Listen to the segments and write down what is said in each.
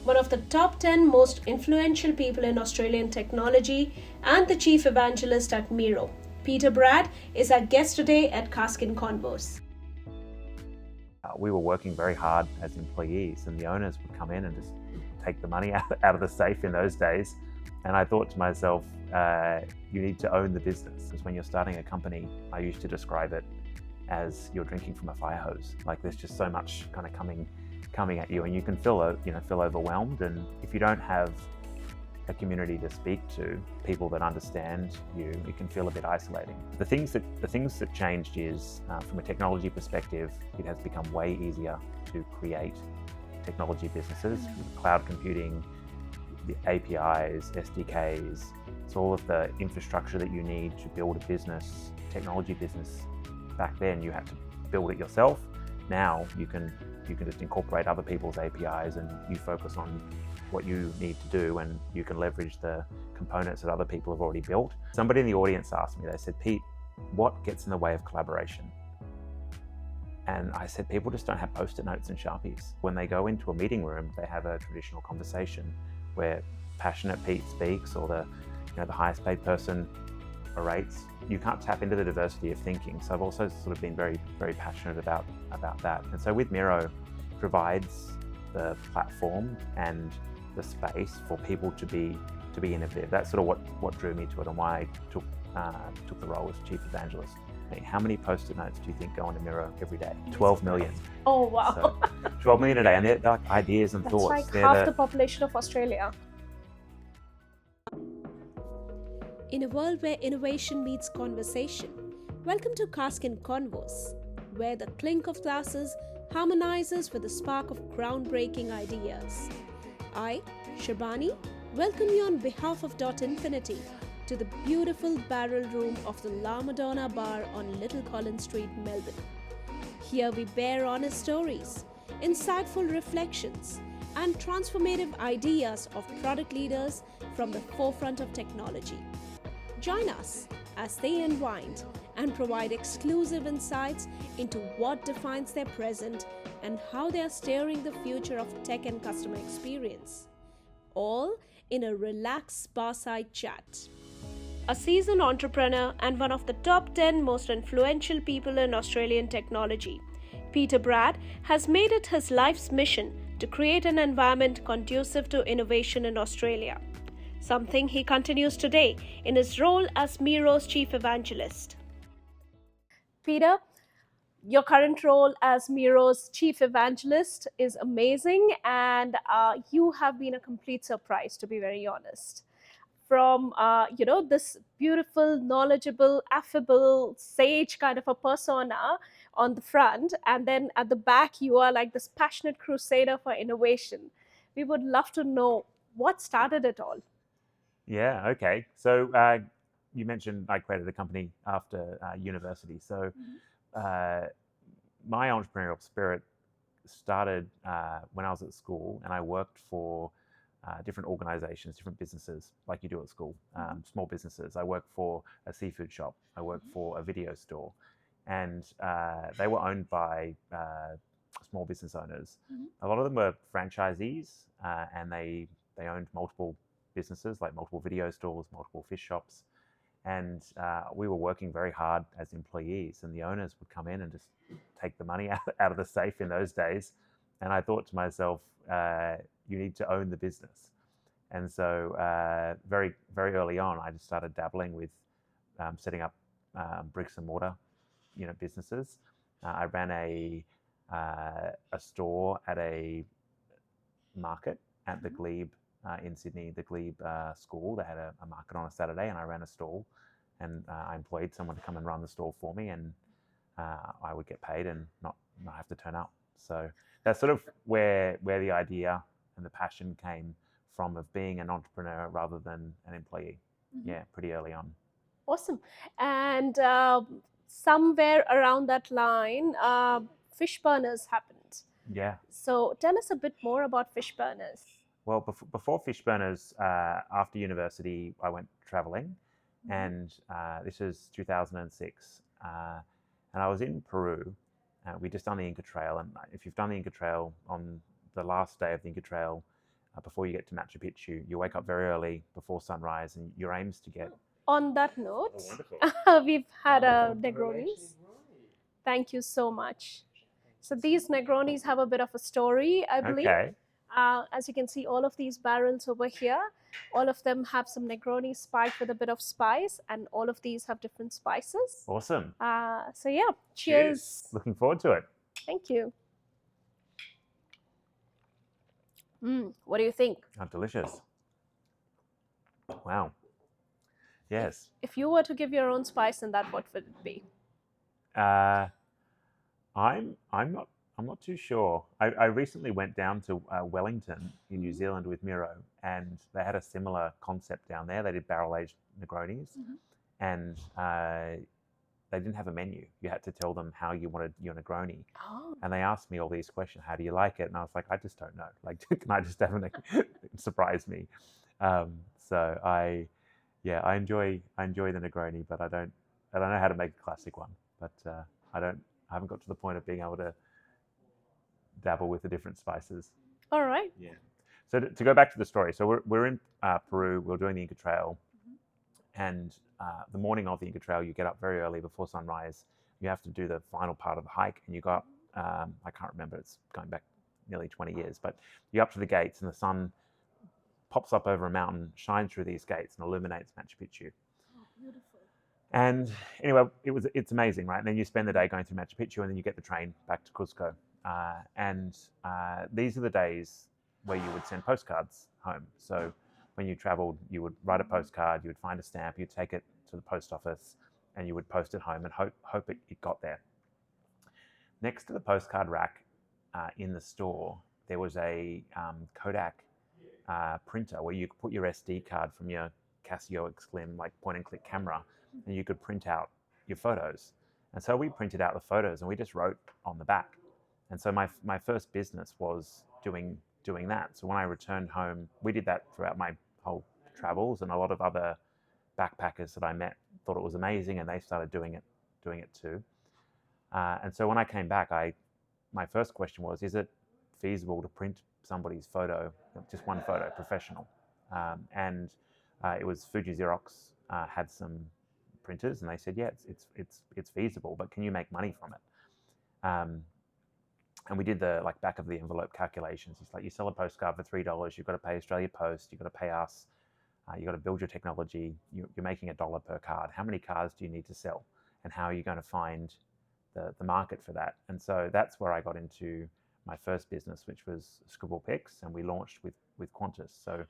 one of the top 10 most influential people in Australian technology and the chief evangelist at Miro. Peter Brad is our guest today at Cask in Convos. We were working very hard as employees, and the owners would come in and just take the money out of the safe in those days. And I thought to myself, you need to own the business. Because when you're starting a company, I used to describe it as you're drinking from a fire hose. Like there's just so much kind of coming at you, and you can feel overwhelmed. And if you don't have a community to speak to, people that understand you, it can feel a bit isolating. The things that changed is, from a technology perspective, it has become way easier to create technology businesses, cloud computing, the APIs, SDKs. It's all of the infrastructure that you need to build a business, technology business. Back then, you had to build it yourself. Now you can just incorporate other people's APIs, and you focus on what you need to do, and you can leverage the components that other people have already built. Somebody in the audience asked me, they said, "Pete, what gets in the way of collaboration?" And I said, people just don't have Post-it notes and Sharpies. When they go into a meeting room, they have a traditional conversation where passionate Pete speaks, or the highest paid person orates. You can't tap into the diversity of thinking. So I've also sort of been very, very passionate about that. And so with Miro, provides the platform and the space for people to be innovative. That's sort of what drew me to it, and why I took the role as chief evangelist. How many Post-it notes do you think go into Miro every day? 12 million. Oh, wow. So 12 million a day, and they're like ideas and thoughts. That's like half the population of Australia. In a world where innovation meets conversation, welcome to Cask in Convos, where the clink of glasses harmonizes with the spark of groundbreaking ideas. I, Sharbani, welcome you on behalf of Infinity to the beautiful barrel room of the LaMadonna Bar on Little Collins Street, Melbourne. Here we bear honest stories, insightful reflections, and transformative ideas of product leaders from the forefront of technology. Join us as they unwind and provide exclusive insights into what defines their present and how they are steering the future of tech and customer experience. All in a relaxed bar-side chat. A seasoned entrepreneur and one of the top 10 most influential people in Australian technology, Peter Brad has made it his life's mission to create an environment conducive to innovation in Australia. Something he continues today in his role as Miro's chief evangelist. Peter, your current role as Miro's chief evangelist is amazing, and you have been a complete surprise, to be very honest. From this beautiful, knowledgeable, affable, sage kind of a persona on the front, and then at the back you are like this passionate crusader for innovation. We would love to know what started it all. Yeah, okay. So you mentioned I created a company after university. So my entrepreneurial spirit started when I was at school, and I worked for different organizations, different businesses, like you do at school, small businesses. I worked for a seafood shop. I worked for a video store. And they were owned by small business owners. A lot of them were franchisees, and they owned multiple businesses, like multiple video stores, multiple fish shops. And we were working very hard as employees, and the owners would come in and just take the money out of the safe in those days. And I thought to myself, you need to own the business. And so very, very early on, I just started dabbling with setting up bricks and mortar businesses. I ran a store at a market at the Glebe in Sydney, the Glebe school. They had a market on a Saturday, and I ran a stall, and I employed someone to come and run the stall for me, and I would get paid and not have to turn up. So that's sort of where the idea and the passion came from, of being an entrepreneur rather than an employee. Yeah, pretty early on. Awesome. And somewhere around that line, fish burners happened. Yeah. So tell us a bit more about fish burners. Well, before fish burners, after university, I went traveling, and this was 2006, and I was in Peru. We just done the Inca Trail, and if you've done the Inca Trail, on the last day of the Inca Trail, before you get to Machu Picchu. You wake up very early before sunrise, and your aim is to get. On that note, we've had a Negronis. Thank you so much. So these Negronis have a bit of a story, I believe. Okay. As you can see, all of these barrels over here, all of them have some Negroni spiked with a bit of spice, and all of these have different spices. Awesome. So yeah, cheers. Looking forward to it. Thank you. What do you think? Oh, delicious. Wow. Yes. If you were to give your own spice in that, what would it be? I'm not too sure. I recently went down to Wellington in New Zealand with Miro, and they had a similar concept down there. They did barrel-aged Negronis, and they didn't have a menu. You had to tell them how you wanted your Negroni. Oh. And they asked me all these questions. How do you like it? And I was like, I just don't know. Like, can I just have a surprise me? So I enjoy the Negroni, but I don't know how to make a classic one. But I haven't got to the point of being able to dabble with the different spices. All right. Yeah. So to go back to the story, so we're in Peru. We're doing the Inca Trail, and the morning of the Inca Trail, you get up very early before sunrise. You have to do the final part of the hike, and you go up. I can't remember. It's going back nearly 20 years, but you're up to the gates, and the sun pops up over a mountain, shines through these gates, and illuminates Machu Picchu. Oh, beautiful. And anyway, it's amazing, right? And then you spend the day going through Machu Picchu, and then you get the train back to Cusco. And these are the days where you would send postcards home. So when you traveled, you would write a postcard, you would find a stamp, you'd take it to the post office, and you would post it home and hope it got there. Next to the postcard rack in the store, there was a Kodak printer where you could put your SD card from your Casio Slim, like point-and-click camera, and you could print out your photos. And so we printed out the photos, and we just wrote on the back. And so my first business was doing that. So when I returned home, we did that throughout my whole travels, and a lot of other backpackers that I met thought it was amazing, and they started doing it too. And so when I came back, my first question was, is it feasible to print somebody's photo, just one photo, professional? And it was Fuji Xerox had some printers, and they said, yeah, it's feasible, but can you make money from it? And we did the back of the envelope calculations. It's like, you sell a postcard for $3, you've got to pay Australia Post, you've got to pay us, you've got to build your technology, you're making $1 per card. How many cards do you need to sell? And how are you going to find the market for that? And so that's where I got into my first business, which was Scribble Pics, and we launched with Qantas. So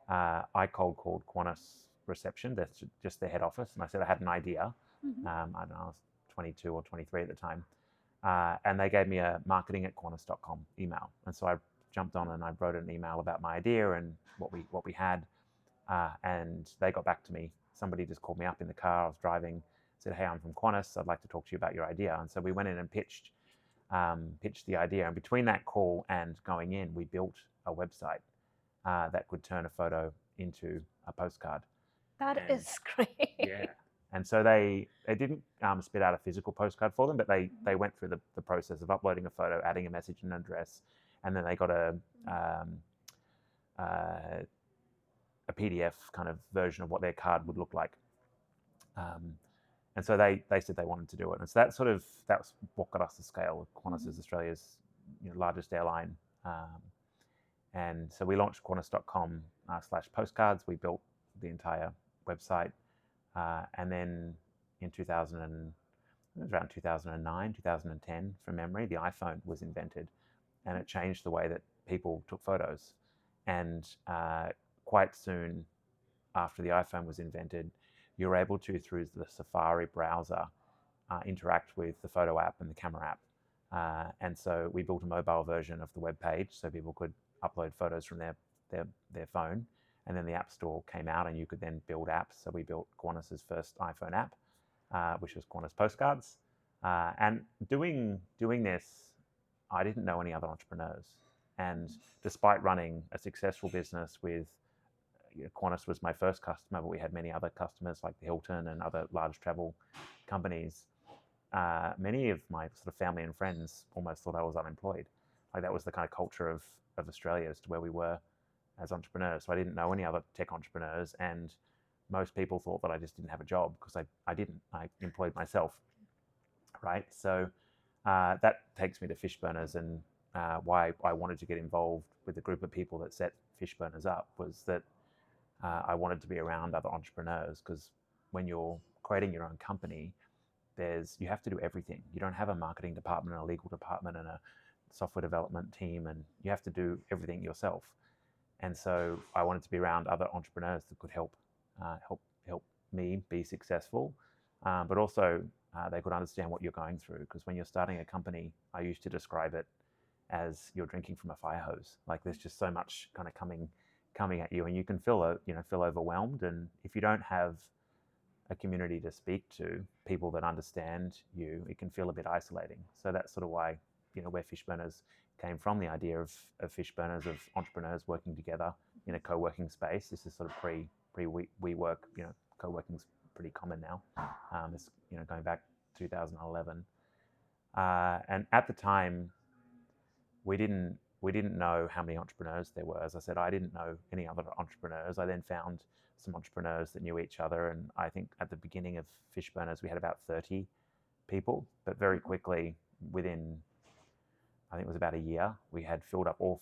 I cold called Qantas reception, that's just their head office, and I said I had an idea. I don't know, I was 22 or 23 at the time. And they gave me a marketing@qantas.com email. And so I jumped on and I wrote an email about my idea and what we had. And they got back to me. Somebody just called me up in the car. I was driving, said, hey, I'm from Qantas. I'd like to talk to you about your idea. And so we went in and pitched the idea. And between that call and going in, we built a website that could turn a photo into a postcard. That is great. Yeah. And so they didn't spit out a physical postcard for them, but they went through the process of uploading a photo, adding a message and an address, and then they got a PDF kind of version of what their card would look like. And so they said they wanted to do it. And so that's what got us to scale. Qantas is Australia's largest airline. And so we launched Qantas.com/postcards. We built the entire website. And then in around 2009, 2010, from memory, the iPhone was invented, and it changed the way that people took photos. And quite soon after the iPhone was invented, you were able to, through the Safari browser, interact with the photo app and the camera app. And so we built a mobile version of the web page so people could upload photos from their phone. And then the App Store came out, and you could then build apps. So we built Qantas's first iPhone app, which was Qantas Postcards. And doing this, I didn't know any other entrepreneurs. And despite running a successful business with Qantas was my first customer, but we had many other customers like the Hilton and other large travel companies. Many of my sort of family and friends almost thought I was unemployed. Like, that was the kind of culture of Australia as to where we were as entrepreneurs. So I didn't know any other tech entrepreneurs, and most people thought that I just didn't have a job because I didn't. I employed myself, right? So that takes me to Fishburners, and why I wanted to get involved with the group of people that set Fishburners up was that I wanted to be around other entrepreneurs, because when you're creating your own company, you have to do everything. You don't have a marketing department and a legal department and a software development team, and you have to do everything yourself. And so I wanted to be around other entrepreneurs that could help me be successful, but also they could understand what you're going through. Because when you're starting a company, I used to describe it as you're drinking from a fire hose. Like, there's just so much kind of coming at you, and you can feel overwhelmed. And if you don't have a community to speak to, people that understand you, it can feel a bit isolating. So that's sort of why, where Fishburners came from, the idea of Fishburners, of entrepreneurs working together in a co-working space. This is sort of pre-WeWork, co-working's pretty common now. It's, going back 2011. And at the time, we didn't know how many entrepreneurs there were. As I said, I didn't know any other entrepreneurs. I then found some entrepreneurs that knew each other, and I think at the beginning of Fishburners we had about 30 people, but very quickly, within, I think it was about a year, we had filled up all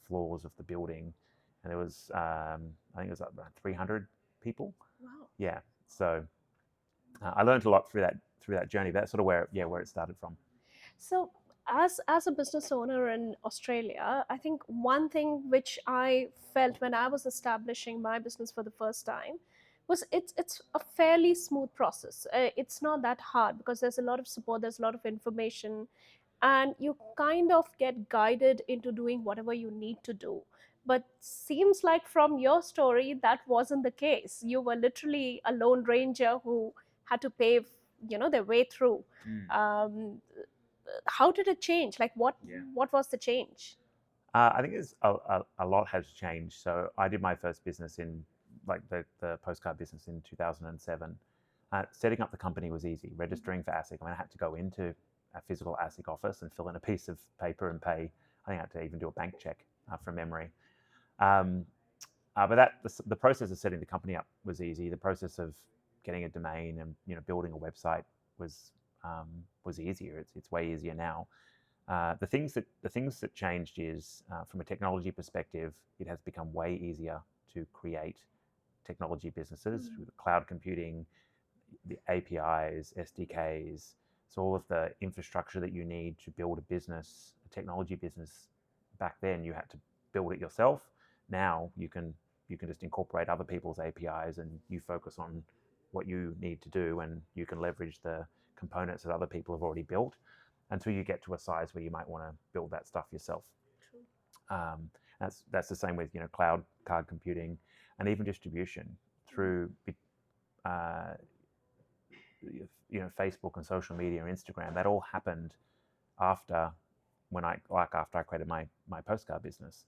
floors of the building, and there was I think it was about 300 people. Wow. Yeah, so I learned a lot through that journey. But that's sort of where it started from. So as a business owner in Australia, I think one thing which I felt when I was establishing my business for the first time was it's a fairly smooth process. It's not that hard because there's a lot of support, there's a lot of information, and you kind of get guided into doing whatever you need to do. But seems like from your story that wasn't the case. You were literally a lone ranger who had to pave, their way through. Um, how did it change? Like, what was the change? I think a lot has changed. So I did my first business in, like, the Postcard business in 2007. Setting up the company was easy. Registering for ASIC, I had to go into a physical ASIC office and fill in a piece of paper and pay. I think I had to even do a bank check from memory. But the process of setting the company up was easy. The process of getting a domain and building a website was easier. It's way easier now. The things that changed is, from a technology perspective, it has become way easier to create technology businesses with cloud computing, the APIs, SDKs. So all of the infrastructure that you need to build a business, a technology business. Back then, you had to build it yourself. Now you can just incorporate other people's APIs, and you focus on what you need to do, and you can leverage the components that other people have already built until you get to a size where you might want to build that stuff yourself. That's the same with cloud computing, and even distribution through Facebook and social media and Instagram. That all happened after I created my Postcard business.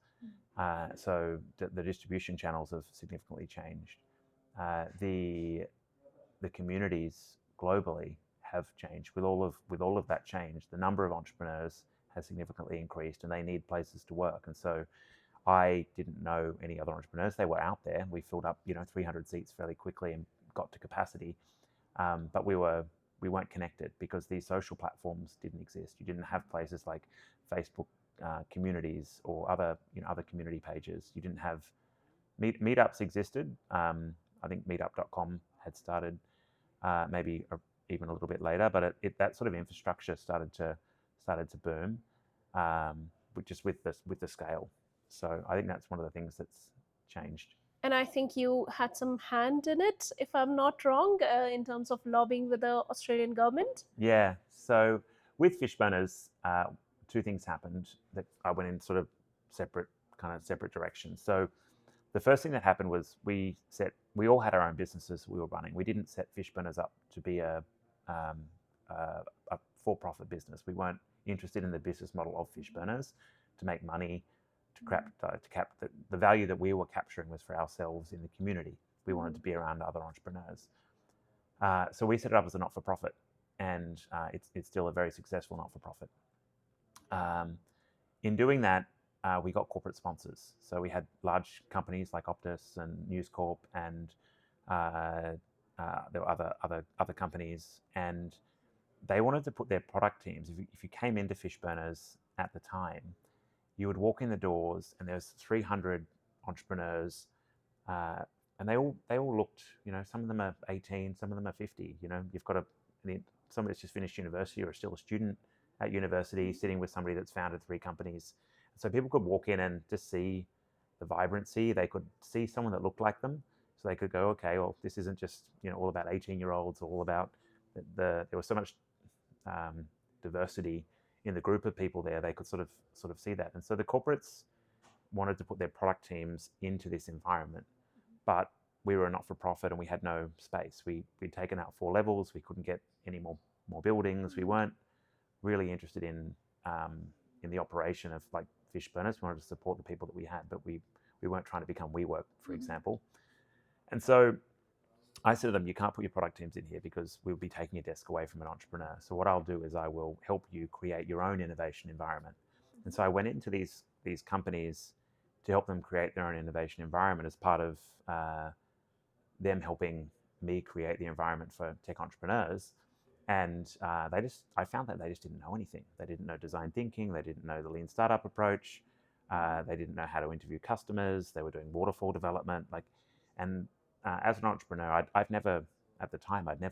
So the distribution channels have significantly changed. The communities globally have changed. With all of that change, the number of entrepreneurs has significantly increased, and they need places to work. And so I didn't know any other entrepreneurs. They were out there. We filled up 300 seats fairly quickly and got to capacity, but we weren't connected because these social platforms didn't exist. You didn't have places like Facebook communities or other community pages. You didn't have meetups existed. I think meetup.com had started maybe even a little bit later, but that sort of infrastructure started to boom, just with the scale. So I think that's one of the things that's changed. And I think you had some hand in it, if I'm not wrong, in terms of lobbying with the Australian government. Yeah. So with Fishburners, two things happened that I went in sort of separate directions. So the first thing that happened was we all had our own businesses we were running. We didn't set Fishburners up to be a for-profit business. We weren't interested in the business model of Fishburners to make money, to cap the value that we were capturing was for ourselves in the community. We wanted to be around other entrepreneurs. So we set it up as a not-for-profit, and it's still a very successful not-for-profit. In doing that, we got corporate sponsors. So we had large companies like Optus and News Corp, and there were other companies, and they wanted to put their product teams. If you came into Fishburners at the time, you would walk in the doors, and there was 300 entrepreneurs, and they all looked. Some of them are 18, some of them are 50. You've got somebody that's just finished university or is still a student at university, sitting with somebody that's founded 3 companies. So people could walk in and just see the vibrancy. They could see someone that looked like them, so they could go, okay, well, this isn't just all about 18-year-olds, all about there was so much diversity in the group of people there. They could sort of see that, and so the corporates wanted to put their product teams into this environment, but we were a not-for-profit and we had no space. We'd taken out 4 levels. We couldn't get any more buildings. We weren't really interested in the operation of like Fishburners. We wanted to support the people that we had, but we weren't trying to become WeWork, for example. And so I said to them, you can't put your product teams in here because we'll be taking a desk away from an entrepreneur. So what I'll do is I will help you create your own innovation environment. And so I went into these companies to help them create their own innovation environment as part of them helping me create the environment for tech entrepreneurs. And I found that they just didn't know anything. They didn't know design thinking. They didn't know the lean startup approach. They didn't know how to interview customers. They were doing waterfall development. As an entrepreneur, I'd never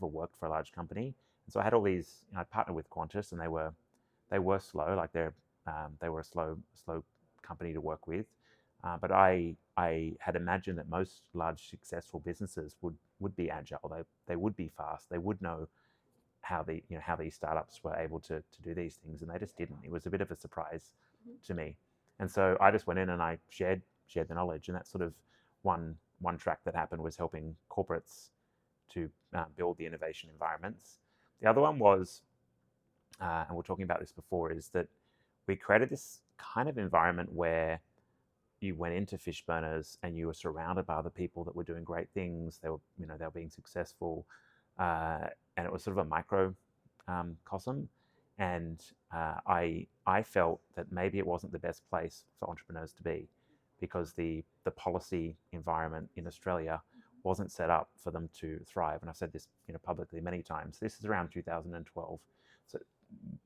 worked for a large company. And so I had all these, I partnered with Qantas, and they were slow. Like they were a slow company to work with. But I had imagined that most large successful businesses would be agile. They would be fast. They would know how these startups were able to do these things, and they just didn't. It was a bit of a surprise to me. And so I just went in and I shared the knowledge, and that's sort of one track that happened, was helping corporates to build the innovation environments. The other one was, and we were talking about this before, is that we created this kind of environment where you went into Fishburners and you were surrounded by other people that were doing great things. They were being successful, and it was sort of a microcosm. And I felt that maybe it wasn't the best place for entrepreneurs to be, because the policy environment in Australia wasn't set up for them to thrive. And I've said this publicly many times. This is around 2012. So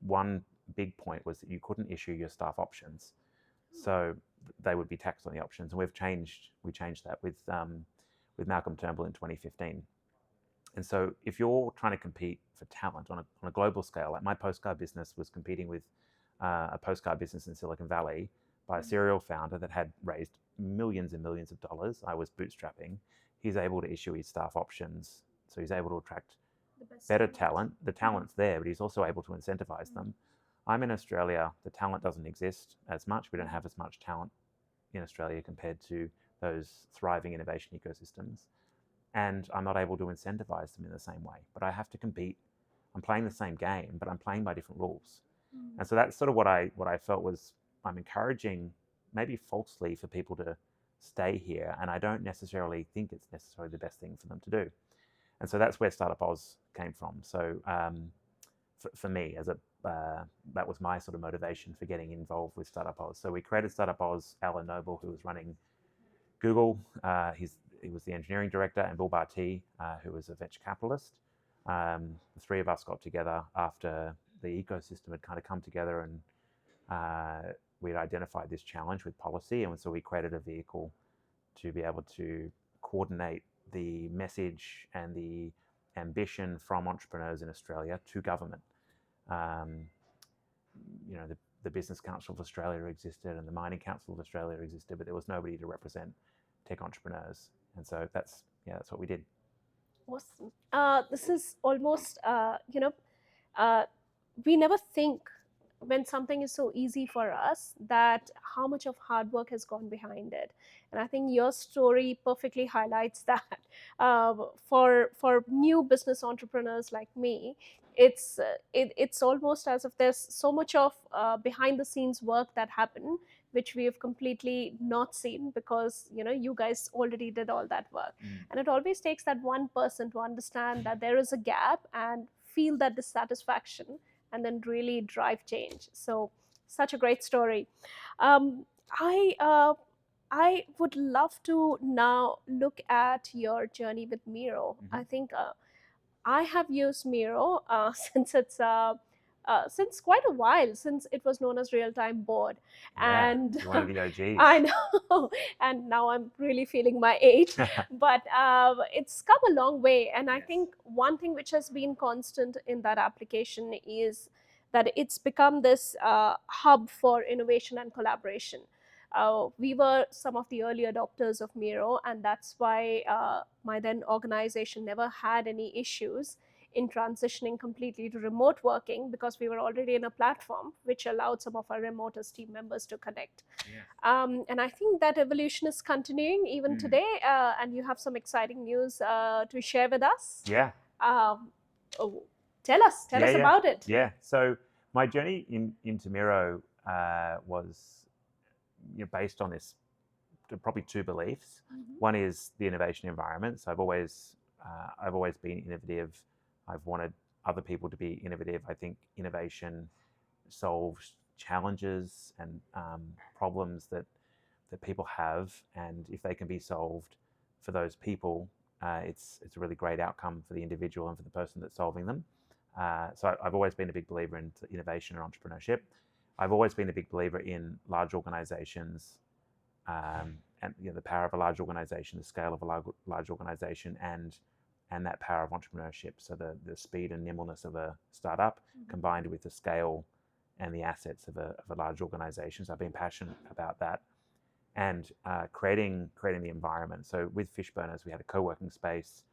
one big point was that you couldn't issue your staff options, so they would be taxed on the options. And we changed that with Malcolm Turnbull in 2015. And so if you're trying to compete for talent on a global scale, like my Postcard business was competing with a postcard business in Silicon Valley by a serial founder that had raised millions and millions of dollars. I was bootstrapping. He's able to issue his staff options, so he's able to attract better talent. The talent's there, but he's also able to incentivize them. I'm in Australia. The talent doesn't exist as much. We don't have as much talent in Australia compared to those thriving innovation ecosystems. And I'm not able to incentivize them in the same way. But I have to compete. I'm playing the same game, but I'm playing by different rules. And so that's sort of what I felt was, I'm encouraging, maybe falsely, for people to stay here. And I don't necessarily think it's necessarily the best thing for them to do. And so that's where Startup Oz came from. So for me, that was my sort of motivation for getting involved with Startup Oz. So we created Startup Oz. Alan Noble, who was running Google, he was the engineering director, and Bill Barty, who was a venture capitalist. The 3 of us got together after the ecosystem had kind of come together, and we'd identified this challenge with policy. And so we created a vehicle to be able to coordinate the message and the ambition from entrepreneurs in Australia to government. The Business Council of Australia existed, and the Mining Council of Australia existed, but there was nobody to represent tech entrepreneurs. And so that's what we did. Awesome. This is almost, we never think, when something is so easy for us, that how much of hard work has gone behind it. And I think your story perfectly highlights that. For new business entrepreneurs like me, it's almost as if there's so much of behind the scenes work that happened, which we have completely not seen, because you guys already did all that work. And it always takes that one person to understand that there is a gap and feel that dissatisfaction, and then really drive change. So such a great story. I uh, I would love to now look at your journey with Miro. I think I have used Miro since quite a while, since it was known as real time board, Yeah, and you're one of the OGs. I know, and now I'm really feeling my age, but it's come a long way. And I Yes. think one thing which has been constant in that application is that it's become this hub for innovation and collaboration. We were some of the early adopters of Miro, and that's why my then organization never had any issues in transitioning completely to remote working, because we were already in a platform which allowed some of our remotest team members to connect. Yes. And I think that evolution is continuing even today, and you have some exciting news to share with us. Yeah. Um, oh, tell us about it. Yeah. So my journey into Miro was based on this probably two beliefs. One is the innovation environment. So I've always been innovative. I've wanted other people to be innovative. I think innovation solves challenges and problems that people have, and if they can be solved for those people, it's a really great outcome for the individual and for the person that's solving them. So I've always been a big believer in innovation and entrepreneurship. I've always been a big believer in large organizations, and the power of a large organization, the scale of a large organization, and that power of entrepreneurship. So the speed and nimbleness of a startup combined with the scale and the assets of a large organization. So I've been passionate about that, and creating the environment. So with Fishburners, we had a co-working space,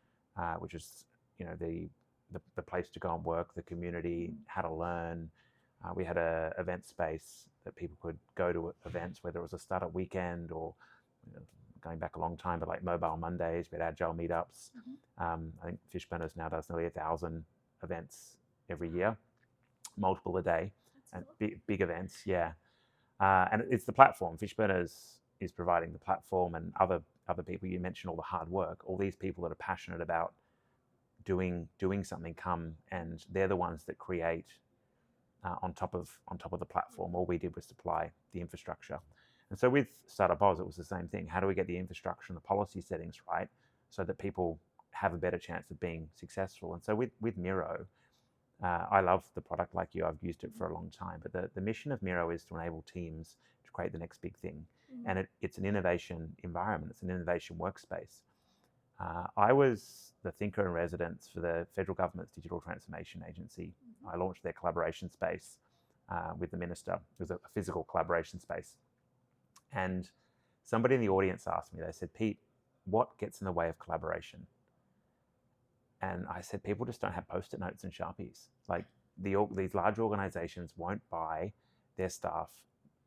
which is the place to go and work, the community, how to learn. We had a event space that people could go to events, whether it was a startup weekend or going back a long time, but like Mobile Mondays, we had agile meetups. I think Fishburners now does nearly 1,000 events every year, multiple a day. And big events, yeah. And it's the platform. Fishburners is providing the platform, and other people. You mentioned all the hard work. All these people that are passionate about doing something come, and they're the ones that create on top of the platform. All we did was supply the infrastructure. And so with Startup Oz, it was the same thing. How do we get the infrastructure and the policy settings right so that people have a better chance of being successful? And so with Miro, I love the product like you. I've used it for a long time. But the mission of Miro is to enable teams to create the next big thing. And it's an innovation environment. It's an innovation workspace. I was the thinker in residence for the federal government's Digital Transformation Agency. I launched their collaboration space with the minister. It was a physical collaboration space. And somebody in the audience asked me, they said, "Pete, what gets in the way of collaboration?" And I said, people just don't have Post-it notes and Sharpies. Like these large organizations won't buy their staff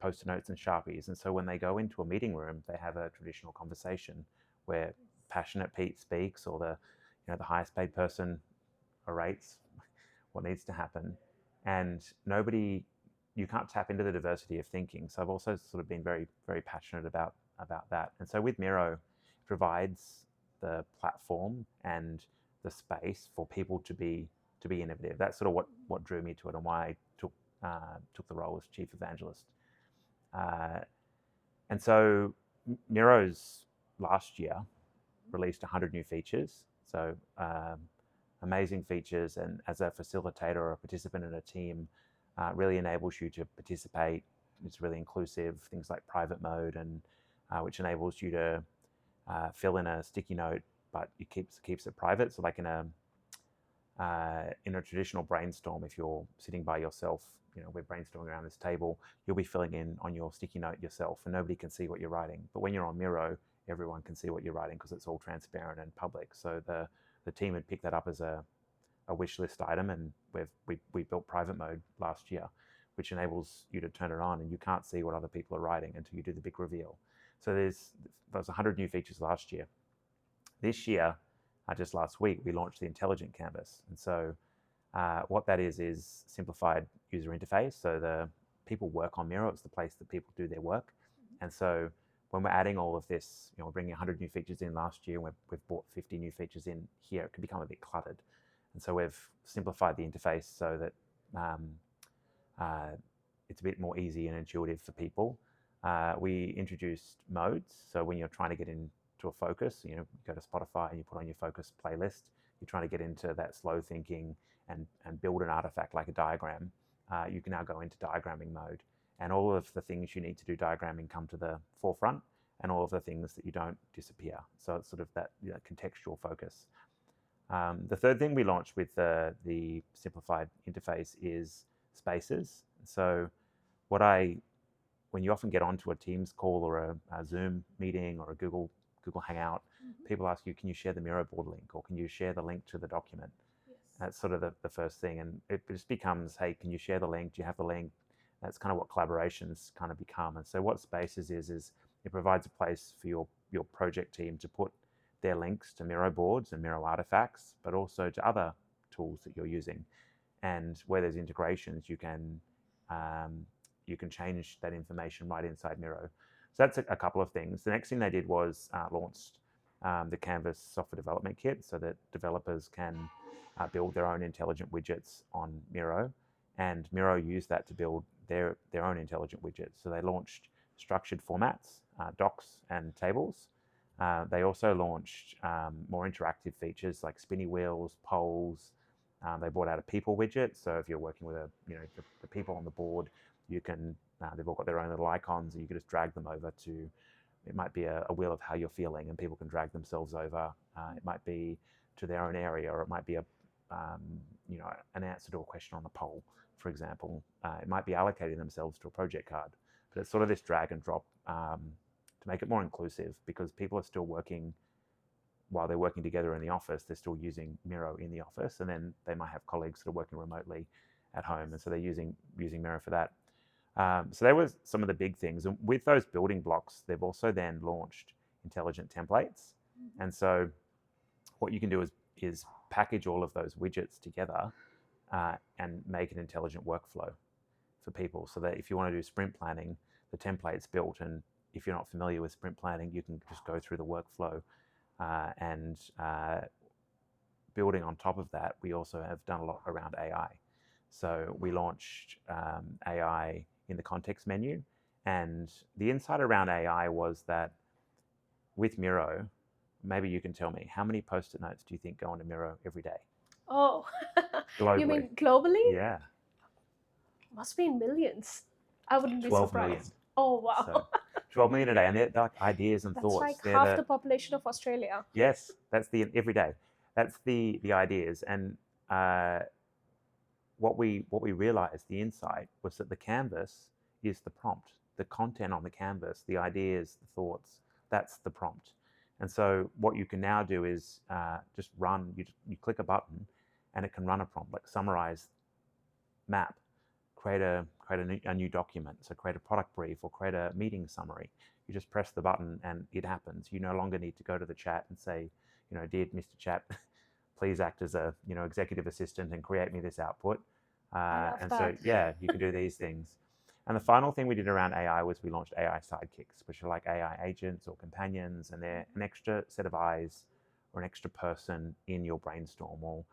Post-it notes and Sharpies. And so when they go into a meeting room, they have a traditional conversation where passionate Pete speaks, or the highest paid person orates what needs to happen. And you can't tap into the diversity of thinking. So I've also sort of been very, very passionate about that. And so with Miro, it provides the platform and the space for people to be innovative. That's sort of what drew me to it, and why I took the role as chief evangelist. And so Miro's last year released 100 new features. So amazing features, and as a facilitator or a participant in a team, really enables you to participate. It's really inclusive, things like private mode, and which enables you to fill in a sticky note, but it keeps it private. So like in a traditional brainstorm, if you're sitting by yourself, we're brainstorming around this table, you'll be filling in on your sticky note yourself, and nobody can see what you're writing. But when you're on Miro, everyone can see what you're writing because it's all transparent and public. So the team had picked that up as a wish list item, and we built private mode last year, which enables you to turn it on, and you can't see what other people are writing until you do the big reveal. So there's 100 new features last year. This year, just last week, we launched the Intelligent Canvas. And so what that is simplified user interface. So the people work on Miro. It's the place that people do their work. And so when we're adding all of this, we're bringing 100 new features in last year, and we've brought 50 new features in here, it can become a bit cluttered. And so we've simplified the interface so that it's a bit more easy and intuitive for people. We introduced modes. So when you're trying to get into a focus, you go to Spotify and you put on your focus playlist, you're trying to get into that slow thinking and build an artifact like a diagram. You can now go into diagramming mode, and all of the things you need to do diagramming come to the forefront, and all of the things that you don't disappear. So it's sort of that contextual focus. The third thing we launched with the simplified interface is spaces. So when you often get onto a Teams call or a Zoom meeting or a Google Hangout, people ask you, can you share the Miro board link, or can you share the link to the document? Yes. That's sort of the first thing. And it just becomes, hey, can you share the link? Do you have the link? That's kind of what collaborations kind of become. And so what Spaces is it provides a place for your project team to put their links to Miro boards and Miro artifacts, but also to other tools that you're using. And where there's integrations, you can change that information right inside Miro. So that's a couple of things. The next thing they did was launched the Canvas software development kit, so that developers can build their own intelligent widgets on Miro, and Miro used that to build their own intelligent widgets. So they launched structured formats, docs and tables. They also launched more interactive features like spinny wheels, polls. They brought out a people widget. So if you're working with the people on the board, you can, they've all got their own little icons, and you can just drag them over to, it might be a wheel of how you're feeling, and people can drag themselves over. It might be to their own area, or it might be an answer to a question on a poll, for example. It might be allocating themselves to a project card. But it's sort of this drag and drop to make it more inclusive, because people are still working, while they're working together in the office, they're still using Miro in the office, and then they might have colleagues that are working remotely at home, and so they're using Miro for that. So there was some of the big things, and with those building blocks, they've also then launched intelligent templates. And so what you can do is package all of those widgets together and make an intelligent workflow for people, so that if you want to do sprint planning, the template's built, and if you're not familiar with sprint planning, you can just go through the workflow. And building on top of that, we also have done a lot around AI. So we launched AI in the context menu, and the insight around AI was that with Miro, maybe you can tell me, how many Post-it notes do you think go into Miro every day? Oh, globally? You mean globally? Yeah. Must be in millions. I wouldn't be 12 surprised. million. Oh, wow. So 12 million a day, and they're like ideas and That's thoughts. like They're half the population of Australia. Yes, that's every day. That's the ideas. And what we realized, the insight, was that the canvas is the prompt. The content on the canvas, the ideas, the thoughts, that's the prompt. And so what you can now do is just run, you click a button, and it can run a prompt, like summarize, map, create a new document. So create a product brief or create a meeting summary. You just press the button and it happens. You no longer need to go to the chat and say, dear Mr. Chat, please act as a executive assistant and create me this output. And so you can do these things. And the final thing we did around AI was we launched AI sidekicks, which are like AI agents or companions, and they're an extra set of eyes or an extra person in your brainstorm. Or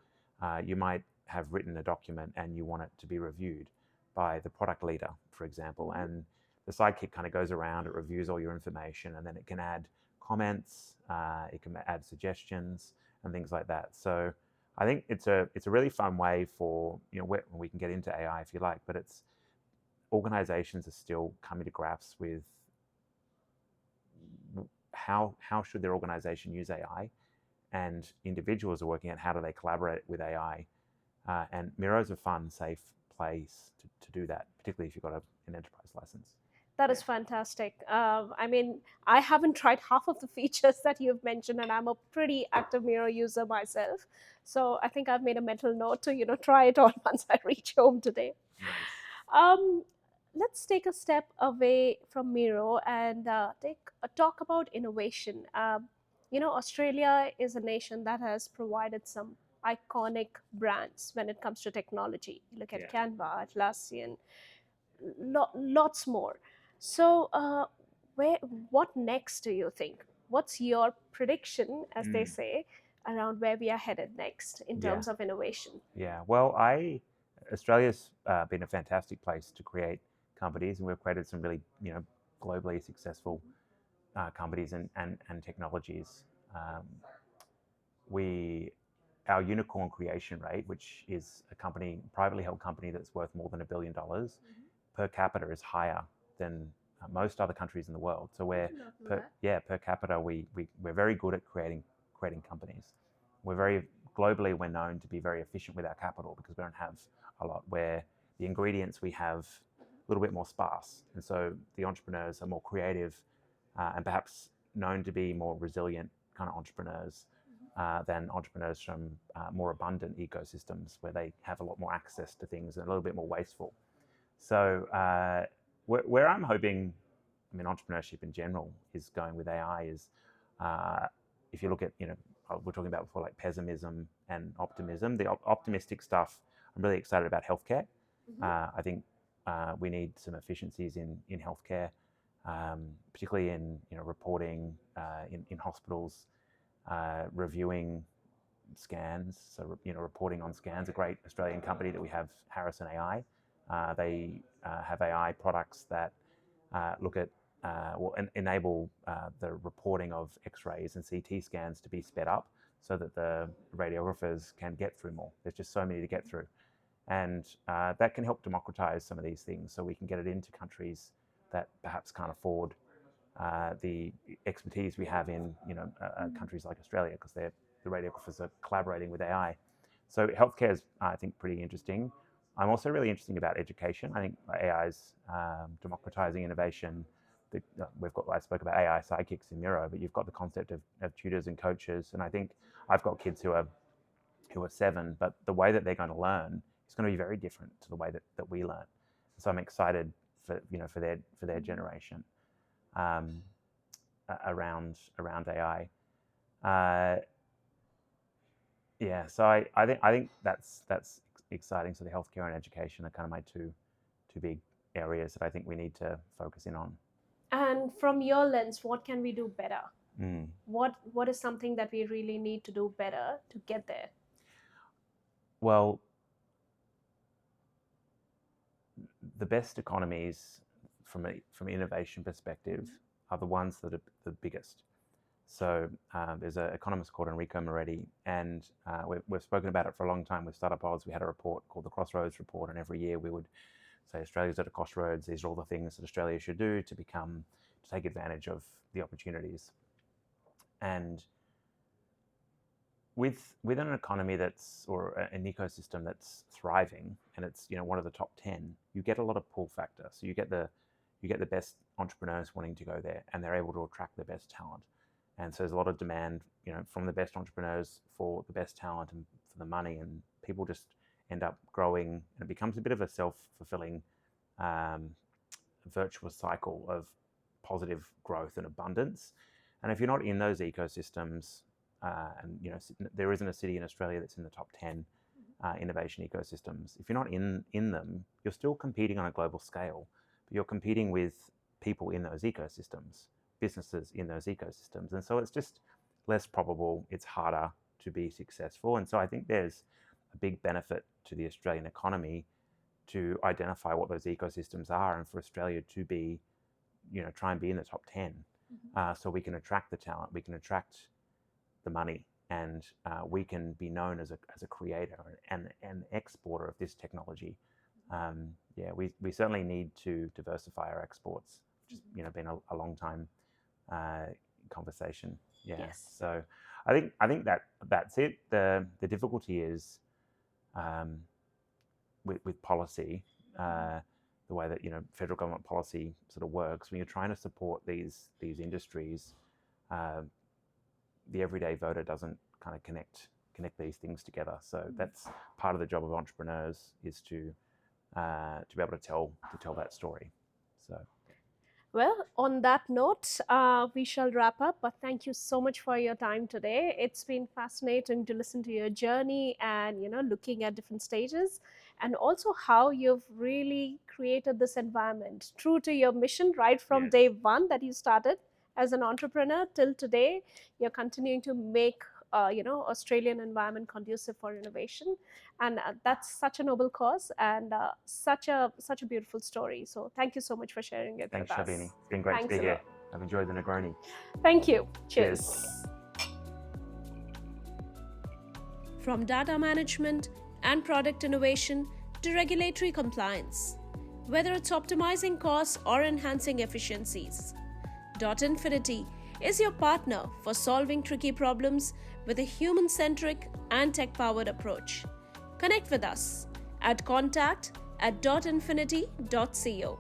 you might have written a document and you want it to be reviewed by the product leader, for example. And the sidekick kind of goes around, it reviews all your information, and then it can add comments, it can add suggestions and things like that. So I think it's a really fun way for, we can get into AI if you like, but it's, organizations are still coming to grips with how should their organization use AI, and individuals are working out how do they collaborate with AI. And Miro's a fun, safe place to do that, particularly if you've got an enterprise license. That is fantastic. I mean, I haven't tried half of the features that you've mentioned, and I'm a pretty active Miro user myself. So I think I've made a mental note to, try it on once I reach home today. Nice. Let's take a step away from Miro and talk about innovation. Australia is a nation that has provided some iconic brands when it comes to technology. You look at Canva, Atlassian, lots more. So what next do you think? What's your prediction, as they say, around where we are headed next in terms of innovation? Yeah, well, Australia's been a fantastic place to create companies, and we've created some really, globally successful companies and technologies. Our unicorn creation rate, which is a privately held company that's worth more than $1 billion, per capita is higher than most other countries in the world. So per capita, we're very good at creating companies. Globally, we're known to be very efficient with our capital because we don't have a lot, where the ingredients we have a little bit more sparse. And so the entrepreneurs are more creative and perhaps known to be more resilient kind of entrepreneurs than entrepreneurs from more abundant ecosystems where they have a lot more access to things and a little bit more wasteful. So where I'm hoping, entrepreneurship in general is going with AI is, if you look at, we're talking about before, like pessimism and optimism. The optimistic stuff, I'm really excited about healthcare. I think we need some efficiencies in healthcare, particularly in reporting in hospitals, reviewing scans. So reporting on scans. A great Australian company that we have, Harrison AI. They have AI products that look at enable the reporting of X-rays and CT scans to be sped up so that the radiographers can get through more. There's just so many to get through. And that can help democratize some of these things so we can get it into countries that perhaps can't afford the expertise we have in countries like Australia, because the radiographers are collaborating with AI. So healthcare is, I think, pretty interesting. I'm also really interested about education. I think AI is democratizing innovation. I spoke about AI sidekicks in Miro, but you've got the concept of tutors and coaches. And I think I've got kids who are 7, but the way that they're going to learn is going to be very different to the way that we learn. So I'm excited for their generation around AI. So I think that's exciting. So the healthcare and education are kind of my two big areas that I think we need to focus in on. And from your lens, what can we do better? What is something that we really need to do better to get there? Well, the best economies from an innovation perspective are the ones that are the biggest. So there's an economist called Enrico Moretti, and we've spoken about it for a long time with Startup Oz. We had a report called the Crossroads Report, and every year we would say Australia's at a crossroads. These are all the things that Australia should do to take advantage of the opportunities. And within an economy or an ecosystem that's thriving, and it's one of the top 10, you get a lot of pull factor. So you get the best entrepreneurs wanting to go there, and they're able to attract the best talent. And so there's a lot of demand, from the best entrepreneurs for the best talent and for the money, and people just end up growing, and it becomes a bit of a self-fulfilling virtuous cycle of positive growth and abundance. And if you're not in those ecosystems, and there isn't a city in Australia that's in the top 10 innovation ecosystems. If you're not in them, you're still competing on a global scale, but you're competing with people in those ecosystems, businesses in those ecosystems. And so it's just less probable, it's harder to be successful. And so I think there's a big benefit to the Australian economy to identify what those ecosystems are, and for Australia to be, try and be in the top 10. So we can attract the talent, we can attract the money, and we can be known as a creator and an exporter of this technology. We certainly need to diversify our exports, which has been a long time conversation. Yes. So I think that's it. The difficulty is with policy, the way that federal government policy sort of works. When you're trying to support these industries, the everyday voter doesn't kind of connect these things together. So that's part of the job of entrepreneurs, is to be able to tell that story. So. Well, on that note, we shall wrap up. But thank you so much for your time today. It's been fascinating to listen to your journey and, looking at different stages, and also how you've really created this environment true to your mission right from Yes. day one that you started as an entrepreneur till today. You're continuing to make Australian environment conducive for innovation, and that's such a noble cause and such a beautiful story. So thank you so much for sharing it Thanks, with us. Sharbani. It's been great Thanks to be a here. lot. I've enjoyed the Negroni. Thank you. Cheers. Cheers. From data management and product innovation to regulatory compliance, whether it's optimizing costs or enhancing efficiencies, Dot Infinity is your partner for solving tricky problems with a human-centric and tech-powered approach. Connect with us at contact@dotinfinity.co.